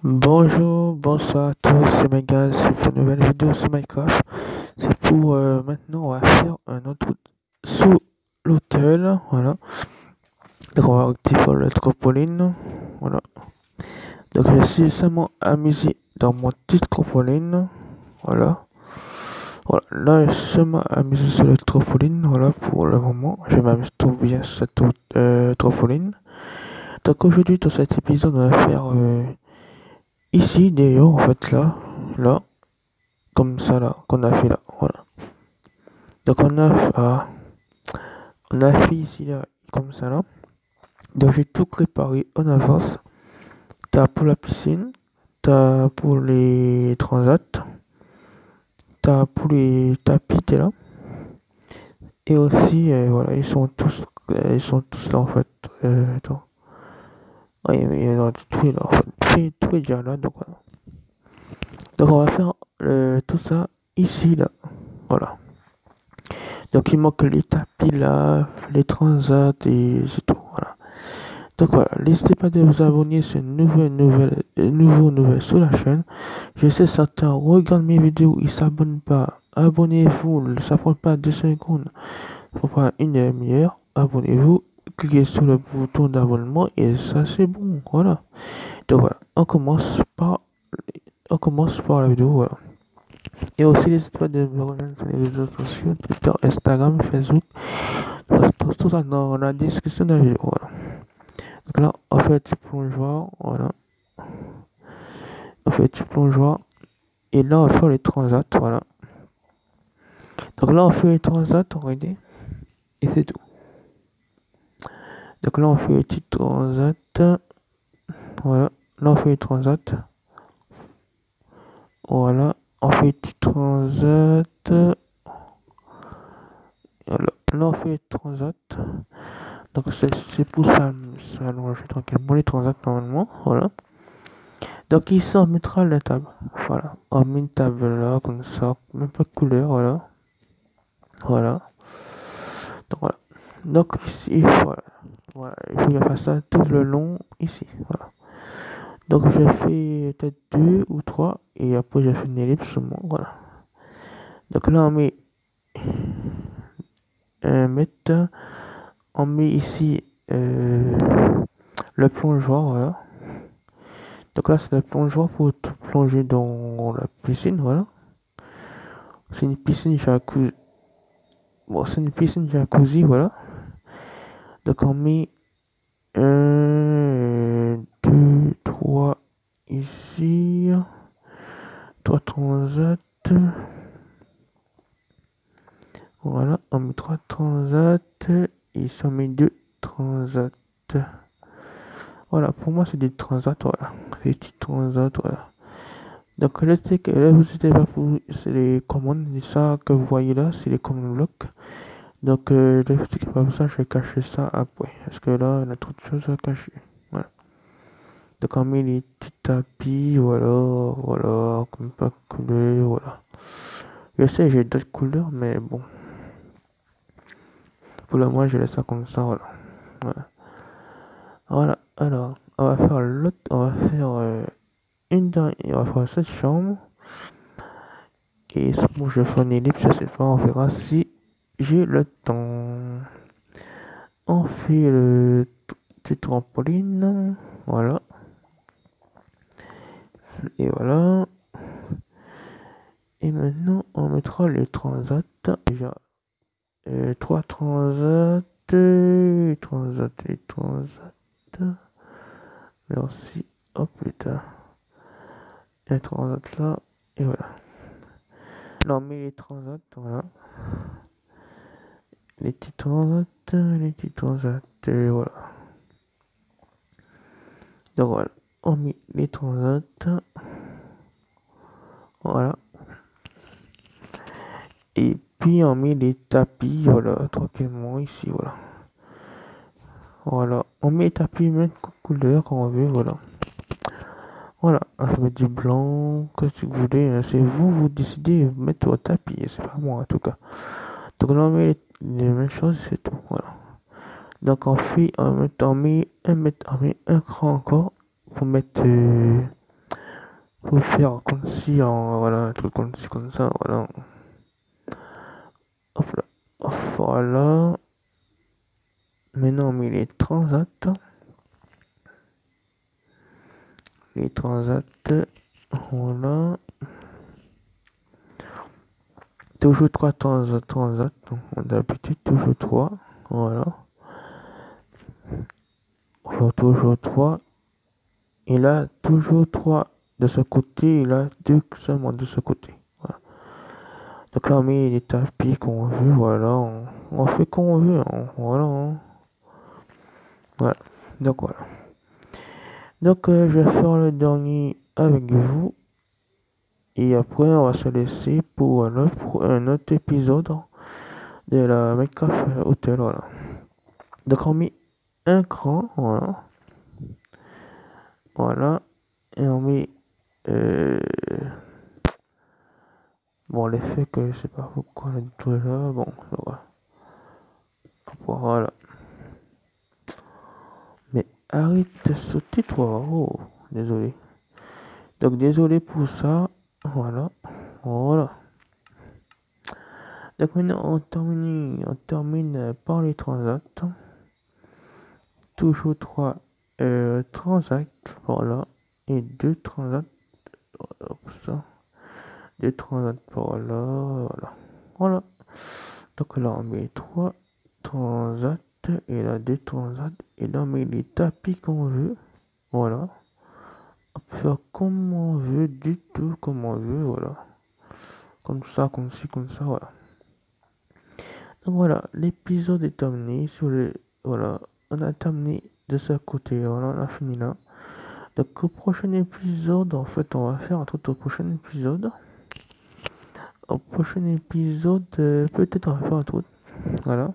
Bonjour, bonsoir à tous, c'est Megan, c'est pour une nouvelle vidéo sur Minecraft. C'est pour maintenant, on va faire un autre sous l'hôtel, voilà. Donc on va activer le trampoline, voilà. Donc je suis seulement amusé dans mon petit trampoline, voilà. Voilà, là je suis seulement amusé sur le trampoline, voilà, pour le moment. Je m'amuse trop bien sur cette trampoline. Donc aujourd'hui, dans cet épisode, on va faire ici, d'ailleurs, en fait, là. Comme ça là, qu'on a fait là, voilà. Donc on a fait ici là, comme ça là. Donc j'ai tout préparé en avance. T'as pour la piscine, t'as pour les transats, t'as pour les tapis, t'es là. Et aussi, voilà, ils sont tous là en fait. Attends. Oui, mais tout est là en fait. Tout est déjà là, donc voilà. Donc on va faire tout ça ici là, voilà. Donc il manque les tapis là, les transats et c'est tout, voilà. Donc voilà, n'hésitez pas de vous abonner sur une nouvelle sur la chaîne. Je sais certains regardent mes vidéos, ils s'abonnent pas. Abonnez-vous, ça prend pas 2 secondes, faut pas une demi-heure. Abonnez-vous, cliquez sur le bouton d'abonnement et ça c'est bon, voilà. Donc voilà, on commence par la vidéo, voilà. Et aussi n'hésitez pas de me rejoindre sur les réseaux sociaux, Twitter, Instagram, Facebook, tout ça dans la description de la vidéo, voilà. Donc là, on fait un petit plongeoir, voilà. On fait un petit plongeoir. Et là, on va faire les transats, voilà. Donc là, on fait les transats, regardez. Et c'est tout. Donc là, on fait les petits transats. Voilà. Là, on fait les transats. Voilà. On fait les petits transats. Voilà. Là, on fait les transats. Donc c'est pour ça, allonger tranquillement les transats normalement. Voilà. Donc ici, on mettra la table. Voilà. On met une table là, comme ça. Même pas de couleur, voilà. Voilà. Donc voilà. Donc ici, voilà. Voilà. Il faut faire ça tout le long ici. Voilà. Donc j'ai fait peut-être 2 ou 3 et après j'ai fait une ellipse seulement. Voilà. Donc là on met ici le plongeoir. Voilà. Donc là c'est le plongeoir pour te plonger dans la piscine. Voilà. C'est une piscine jacuzzi. Bon, c'est une piscine jacuzzi. Voilà. Donc on met 1, 2, 3 ici, 3 transats. Voilà, on met 3 transats et ça met 2 transats. Voilà, pour moi c'est des transats, voilà. Des petits transats, voilà. Donc là, vous êtes pas pour c'est les commandes, et ça que vous voyez là, c'est les commandes blocs. Donc là, vous êtes pas pour ça, je vais cacher ça après. Parce que là, on a trop de choses à cacher. Voilà. Donc on met les petits tapis, voilà, comme pas couleur, voilà. Je sais, j'ai d'autres couleurs, mais bon. Pour le moment, je laisse ça comme ça, voilà. Voilà. Voilà, alors, on va faire l'autre, on va faire une dernière, on va faire cette chambre. Et bon, je vais faire une ellipse, je sais pas, on verra si j'ai le temps. On fait le petit trampoline, voilà. Et voilà. Et maintenant, on mettra les transats. Déjà, 3 transats, transats. Merci, hop, putain. Un transat là, et voilà. Là, on met les transats, voilà. Les petits transats, et voilà. Donc voilà, on met les transats, voilà. Et puis on met les tapis, voilà, tranquillement ici, voilà. Voilà, on met les tapis même couleur quand on veut, voilà. Voilà, on va mettre du blanc, que si vous voulez, hein, c'est vous, vous décidez de mettre votre tapis, c'est pas moi en tout cas. Donc là on met les mêmes choses, c'est tout, voilà. Donc on met un cran encore pour mettre faut faire comme si, voilà, un truc comme ci, comme ça, voilà. Hop là. Voilà. Maintenant, on met les transats. Les transats. Voilà. Toujours 3 transats. Donc, on a d'habitude toujours 3. Voilà. Toujours 3. Et là, toujours 3 de ce côté. Et là, 2 seulement de ce côté. Voilà. Donc là, on met les tapis qu'on veut. Voilà. On fait comme on veut. Voilà. Voilà. Donc voilà. Donc je vais faire le dernier avec vous. Et après, on va se laisser pour un autre épisode de la Minecraft Hotel. Voilà. Donc on met un cran. Voilà. Voilà. Et on met... bon, l'effet que je sais pas pourquoi on a tout là. Bon, voilà. Voilà. Mais arrête de sauter, toi. Oh, désolé. Donc désolé pour ça. Voilà. Voilà. Donc maintenant on termine par les transacts. Toujours 3 transacts, voilà. Et 2 transacts. Hop, ça. 2 transacts par là. Voilà. Voilà. Donc là on met 3 transacts. Et là 2 transacts. Et là on met les tapis qu'on veut. Voilà. On peut faire comme on veut, du tout comme on veut, voilà. Comme ça, comme ci, comme ça, voilà. Donc voilà, l'épisode est terminé sur le... Voilà, on a terminé de ce côté, voilà, on a fini là. Donc au prochain épisode, en fait, on va faire un truc au prochain épisode. Au prochain épisode, peut-être on va faire un truc, voilà.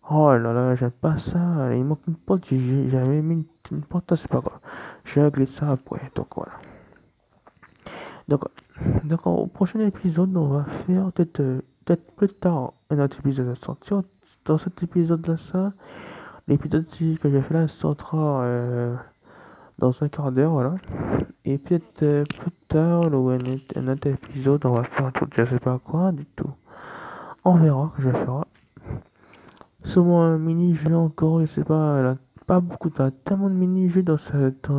Oh là là, j'aime pas ça, il manque une porte, j'avais mis une porte, c'est pas grave. Je vais régler ça après, donc voilà. Donc au prochain épisode, on va faire peut-être plus tard un autre épisode à sortir. Dans cet épisode-là, l'épisode que j'ai fait là sortira dans un quart d'heure, voilà. Et peut-être plus tard, un autre épisode, on va faire un truc, je sais pas quoi du tout. On verra que je vais faire. Souvent un mini-jeu encore, je sais pas, là, pas beaucoup, t'as tellement de mini-jeux dans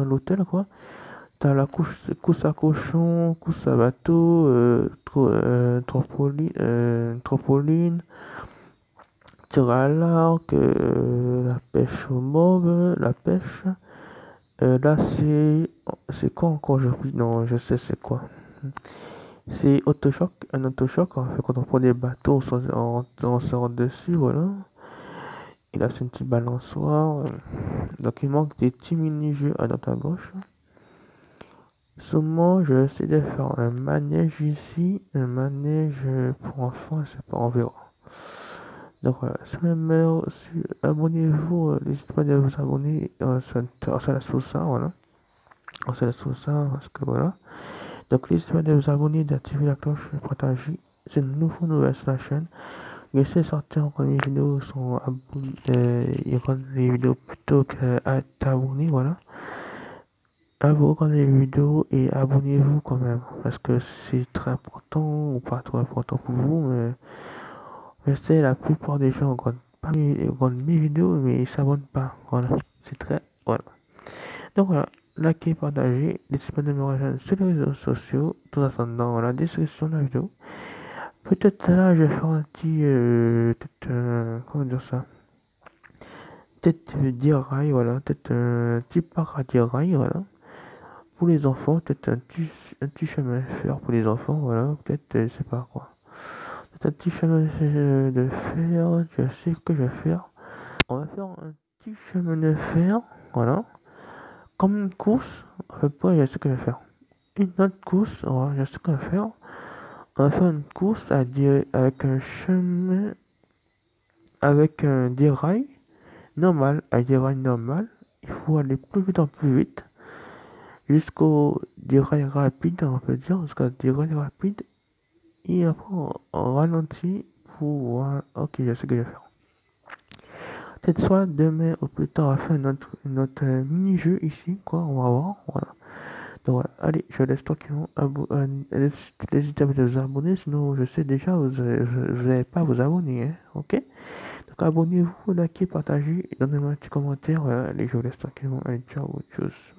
l'hôtel, quoi. T'as la course à cochon, course à bateau, trampoline, tir à l'arc, la pêche au mauve, la pêche. Là, c'est quoi encore? Non, je sais c'est quoi. C'est autochoc, un autochoc. En fait, quand on prend des bateaux, on sort dessus, voilà. Et là, c'est une petite balançoire. Donc, il manque des petits mini-jeux à droite à gauche. Souvent, je vais essayer de faire un manège ici, un manège pour enfants, je sais pas, on verra. Donc voilà, abonnez-vous, n'hésitez pas à vous abonner, on se laisse tout ça, voilà. On se laisse tout ça, parce que voilà. Donc n'hésitez pas à vous abonner, d'activer la cloche, de partager. C'est une nouvelle sur la chaîne. J'essaie de sortir quand les vidéos sont abonnés, les vidéos plutôt qu'à t'abonner, voilà. Regardez les vidéos et abonnez-vous quand même, parce que c'est très important, ou pas trop important pour vous, mais je sais, la plupart des gens regardent mes vidéos, mais ils s'abonnent pas, voilà, c'est très, voilà. Donc voilà, likez, partagez, n'hésitez pas de me rejoindre sur les réseaux sociaux, tout en attendant, dans la description de la vidéo. Peut-être là, je vais faire un petit, comment dire ça, peut-être rail, voilà, peut-être un petit parc à rail, voilà. Pour les enfants, peut-être un petit chemin de fer pour les enfants, voilà, peut-être, je sais pas quoi. Peut-être un petit chemin de fer, je sais ce que je vais faire. On va faire un petit chemin de fer, voilà, comme une course, à peu près, je sais ce que je vais faire. Une autre course, voilà, je sais ce que je vais faire. On va faire une course avec un chemin, avec des rails normal, avec des rails normal. Il faut aller plus vite en plus vite. Jusqu'au des rails rapides, on peut dire, jusqu'à des rails rapides. Et après, on ralentit pour voir. Ok, je sais ce que je vais faire. Peut-être soit demain ou plus tard, on va faire notre mini-jeu ici, quoi, on va voir, voilà. Donc voilà, allez, je laisse tranquillement. N'hésitez pas à vous abonner, sinon je sais déjà, vous n'allez pas vous abonner, hein, ok? Donc abonnez-vous, likez, partagez, et donnez-moi un petit commentaire. Voilà, allez, je vous laisse tranquillement. Allez, ciao, tchuss.